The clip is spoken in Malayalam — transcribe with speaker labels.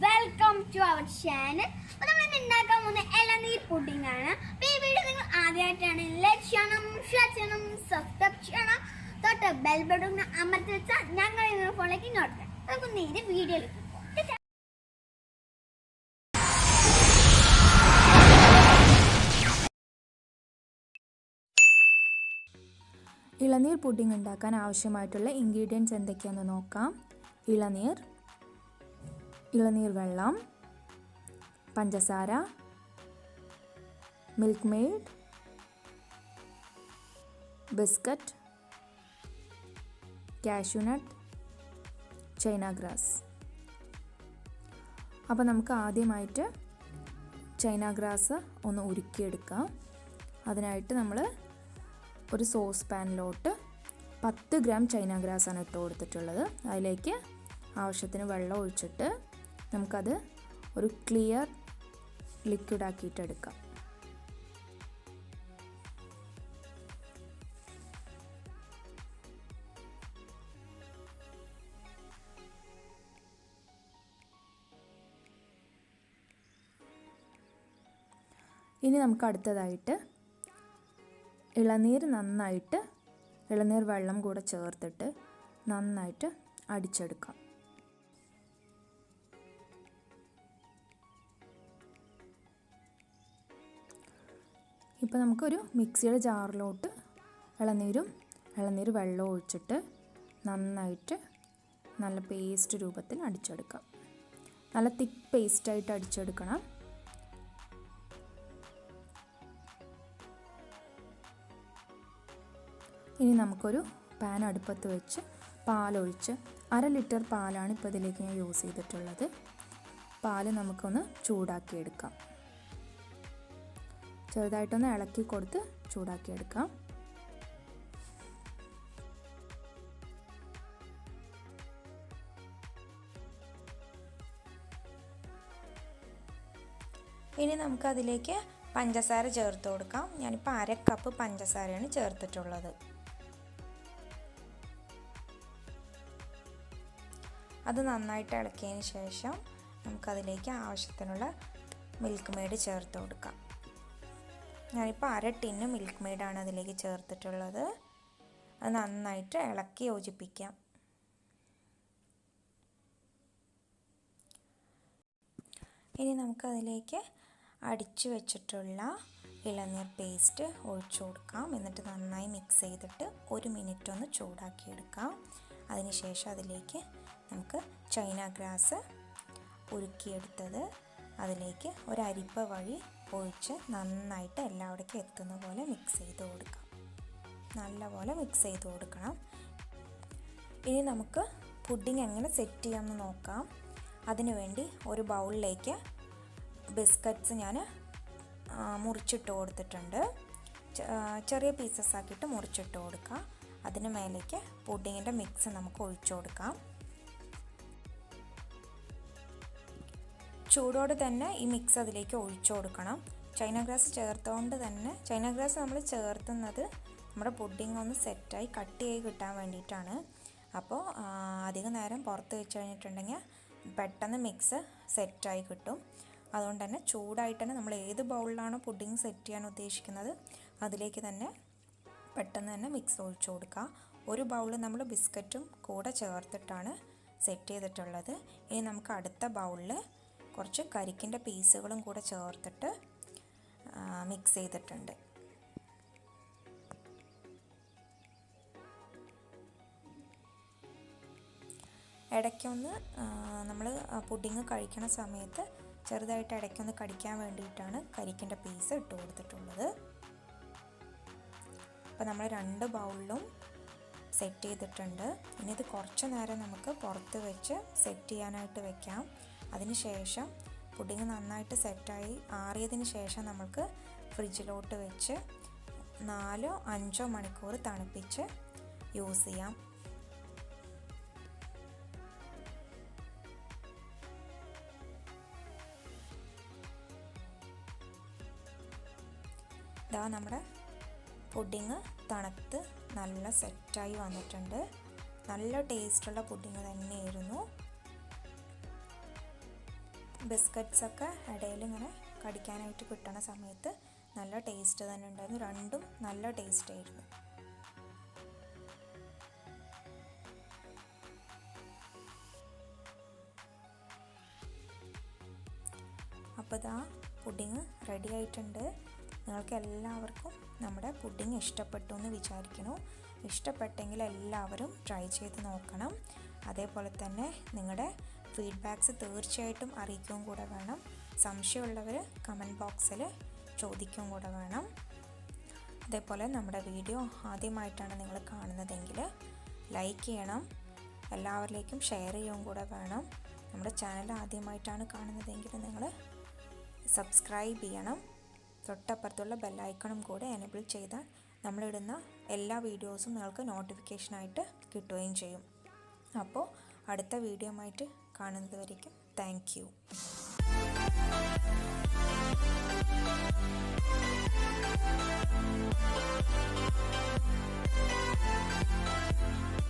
Speaker 1: welcome to our channel. നമ്മൾ ഉണ്ടാക്കാൻ പോകുന്ന ഇളനീർ പുഡിംഗ് ആണ്. അപ്പോൾ ഈ വീഡിയോ നിങ്ങൾ ആദ്യമായിട്ടാണ് ലൈക്ക് ചെയ്യണം, ഷെയർ ചെയ്യണം, സബ്സ്ക്രൈബ് ചെയ്യണം, തൊട്ട് ബെൽ ബട്ടൺ അമർത്തി വെച്ചാൽ ഞങ്ങൾ നിങ്ങളുടെ ഫോണിലേക്ക് നോട്ടിഫിക്കേഷൻ. നമുക്ക് നേരെ വീഡിയോയിലേക്ക് പോകാം.
Speaker 2: ഇളനീർ പുഡിംഗ് ഉണ്ടാക്കാൻ ആവശ്യമായിട്ടുള്ള ഇൻഗ്രീഡിയൻസ് എന്തൊക്കെയാണെന്ന് നോക്കാം. ഇളനീർ വെള്ളം, പഞ്ചസാര, milk made, biscuit, cashew nut, China grass. അപ്പോൾ നമുക്ക് ആദ്യമായിട്ട് ചൈന ഗ്രാസ് ഒന്ന് ഉരുക്കിയെടുക്കാം. അതിനായിട്ട് നമ്മൾ ഒരു സോസ് പാനിലോട്ട് 10 ഗ്രാം ചൈന ഗ്രാസ് ആണ് ഇട്ട് കൊടുത്തിട്ടുള്ളത്. അതിലേക്ക് ആവശ്യത്തിന് വെള്ളം ഒഴിച്ചിട്ട് നമുക്കത് ഒരു ക്ലിയർ ലിക്വിഡ് ആക്കിയിട്ടെടുക്കാം. ഇനി നമുക്ക് അടുത്തതായിട്ട് ഇളനീർ വെള്ളം കൂടെ ചേർത്തിട്ട് നന്നായിട്ട് അടിച്ചെടുക്കാം. ഇപ്പോൾ നമുക്കൊരു മിക്സിയുടെ ജാറിലോട്ട് ഇളനീർ വെള്ളം ഒഴിച്ചിട്ട് നന്നായിട്ട് നല്ല പേസ്റ്റ് രൂപത്തിൽ അടിച്ചെടുക്കാം. നല്ല തിക്ക് പേസ്റ്റായിട്ട് അടിച്ചെടുക്കണം. ഇനി നമുക്കൊരു പാൻ അടുപ്പത്ത് വെച്ച് പാലൊഴിച്ച് 1/2 ലിറ്റർ പാലാണ് ഇപ്പോൾ ഇതിലേക്ക് ഞാൻ യൂസ് ചെയ്തിട്ടുള്ളത്. പാല് നമുക്കൊന്ന് ചൂടാക്കിയെടുക്കാം. ചെറുതായിട്ടൊന്ന് ഇളക്കി കൊടുത്ത് ചൂടാക്കിയെടുക്കാം.
Speaker 3: ഇനി നമുക്കതിലേക്ക് പഞ്ചസാര ചേർത്ത് കൊടുക്കാം. ഞാനിപ്പോൾ 1/2 കപ്പ് പഞ്ചസാരയാണ് ചേർത്തിട്ടുള്ളത്. അത് നന്നായിട്ട് ഇളക്കിയതിന് ശേഷം നമുക്കതിലേക്ക് ആവശ്യത്തിനുള്ള മിൽക്ക് മെയ്ഡ് ചേർത്ത് കൊടുക്കാം. ഞാനിപ്പോൾ 1/2 ടിന്ന് മിൽക്ക് മെയ്ഡാണ് അതിലേക്ക് ചേർത്തിട്ടുള്ളത്. അത് നന്നായിട്ട് ഇളക്കി യോജിപ്പിക്കാം. ഇനി നമുക്കതിലേക്ക് അടിച്ചു വെച്ചിട്ടുള്ള ഇളനീർ പേസ്റ്റ് ഒഴിച്ചു കൊടുക്കാം. എന്നിട്ട് നന്നായി മിക്സ് ചെയ്തിട്ട് 1 മിനിറ്റ് ഒന്ന് ചൂടാക്കിയെടുക്കാം. അതിനുശേഷം അതിലേക്ക് നമുക്ക് ചൈന ഗ്രാസ് ഉരുക്കിയെടുത്തത് അതിലേക്ക് ഒരു അരിപ്പ വഴി ഒഴിച്ച് നന്നായിട്ട് എല്ലാവിടേക്കും എത്തുന്ന പോലെ മിക്സ് ചെയ്ത് കൊടുക്കാം. നല്ലപോലെ മിക്സ് ചെയ്ത് കൊടുക്കണം. ഇനി നമുക്ക് പുഡിംഗ് എങ്ങനെ സെറ്റ് ചെയ്യാമെന്ന് നോക്കാം. അതിനുവേണ്ടി ഒരു ബൗളിലേക്ക് ബിസ്ക്കറ്റ്സ് ഞാൻ മുറിച്ചിട്ട് കൊടുത്തിട്ടുണ്ട്. ചെറിയ പീസസ് ആക്കിയിട്ട് മുറിച്ചിട്ട് കൊടുക്കുക. അതിന് മേലേക്ക് പുഡിങ്ങിൻ്റെ മിക്സ് നമുക്ക് ഒഴിച്ചു കൊടുക്കാം. ചൂടോടെ തന്നെ ഈ മിക്സ് അതിലേക്ക് ഒഴിച്ചു കൊടുക്കണം. ചൈന ഗ്രാസ് ചേർത്തുകൊണ്ട് തന്നെ ചൈന ഗ്രാസ് നമ്മൾ ചേർത്തുന്നത് നമ്മുടെ പുഡിംഗ് ഒന്ന് സെറ്റായി കട്ടിയായി കിട്ടാൻ വേണ്ടിയിട്ടാണ്. അപ്പോൾ അധികം നേരം പുറത്ത് വെച്ച് കഴിഞ്ഞിട്ടുണ്ടെങ്കിൽ പെട്ടെന്ന് മിക്സ് സെറ്റായി കിട്ടും. അതുകൊണ്ട് തന്നെ ചൂടായിട്ട് തന്നെ നമ്മൾ ഏത് ബൗളിലാണോ പുഡിംഗ് സെറ്റ് ചെയ്യാൻ ഉദ്ദേശിക്കുന്നത് അതിലേക്ക് തന്നെ പെട്ടെന്ന് തന്നെ മിക്സ് ഒഴിച്ചു കൊടുക്കുക. ഒരു ബൗളിൽ നമ്മൾ ബിസ്ക്കറ്റും കൂടെ ചേർത്തിട്ടാണ് സെറ്റ് ചെയ്തിട്ടുള്ളത്. ഇനി നമുക്ക് അടുത്ത ബൗളിൽ കുറച്ച് കരിക്കിൻ്റെ പീസുകളും കൂടെ ചേർത്തിട്ട് മിക്സ് ചെയ്തിട്ടുണ്ട്. ഇടയ്ക്കൊന്ന് നമ്മൾ പുഡിങ് കഴിക്കണ സമയത്ത് ചെറുതായിട്ട് ഇടയ്ക്കൊന്ന് കടിക്കാൻ വേണ്ടിയിട്ടാണ് കരിക്കിൻ്റെ പീസ് ഇട്ട് കൊടുത്തിട്ടുള്ളത്. അപ്പോൾ നമ്മൾ 2 ബൗളിലും സെറ്റ് ചെയ്തിട്ടുണ്ട്. ഇനി ഇത് കുറച്ച് നേരം നമുക്ക് പുറത്ത് വെച്ച് സെറ്റ് ചെയ്യാനായിട്ട് വെക്കാം. അതിന് ശേഷം പുഡിങ് നന്നായിട്ട് സെറ്റായി ആറിയതിന് ശേഷം നമുക്ക് ഫ്രിഡ്ജിലോട്ട് വെച്ച് 4-5 മണിക്കൂർ തണുപ്പിച്ച് യൂസ് ചെയ്യാം. ഇതാ നമ്മുടെ പുഡിങ് തണുത്ത് നല്ല സെറ്റായി വന്നിട്ടുണ്ട്. നല്ല ടേസ്റ്റുള്ള പുഡിങ് തന്നെയായിരുന്നു. ബിസ്ക്കറ്റ്സൊക്കെ ഇടയിൽ ഇങ്ങനെ കടിക്കാനായിട്ട് കിട്ടണ സമയത്ത് നല്ല ടേസ്റ്റ് തന്നെ ഉണ്ടായിരുന്നു. രണ്ടും നല്ല ടേസ്റ്റ് ആയിരുന്നു. അപ്പോൾ ഇതാ പുഡിങ് റെഡി ആയിട്ടുണ്ട്. നിങ്ങൾക്ക് എല്ലാവർക്കും നമ്മുടെ പുഡിങ് ഇഷ്ടപ്പെട്ടു എന്ന് വിചാരിക്കുന്നു. ഇഷ്ടപ്പെട്ടെങ്കിൽ എല്ലാവരും ട്രൈ ചെയ്ത് നോക്കണം. അതേപോലെ തന്നെ നിങ്ങളുടെ ഫീഡ്ബാക്ക്സ് തീർച്ചയായിട്ടും അറിയിക്കുകയും കൂടെ വേണം. സംശയമുള്ളവർ കമൻറ്റ് ബോക്സിൽ ചോദിക്കുകയും കൂടെ വേണം. അതേപോലെ നമ്മുടെ വീഡിയോ ആദ്യമായിട്ടാണ് നിങ്ങൾ കാണുന്നതെങ്കിൽ ലൈക്ക് ചെയ്യണം, എല്ലാവരിലേക്കും ഷെയർ ചെയ്യുകയും കൂടെ വേണം. നമ്മുടെ ചാനൽ ആദ്യമായിട്ടാണ് കാണുന്നതെങ്കിൽ നിങ്ങൾ സബ്സ്ക്രൈബ് ചെയ്യണം. തൊട്ടപ്പുറത്തുള്ള ബെല്ലൈക്കണും കൂടെ എനേബിൾ ചെയ്താൽ നമ്മളിടുന്ന എല്ലാ വീഡിയോസും നിങ്ങൾക്ക് നോട്ടിഫിക്കേഷനായിട്ട് കിട്ടുകയും ചെയ്യും. അപ്പോൾ അടുത്ത വീഡിയോ ആയിട്ട് കാണുന്നത് വരയ്ക്കും താങ്ക് യു.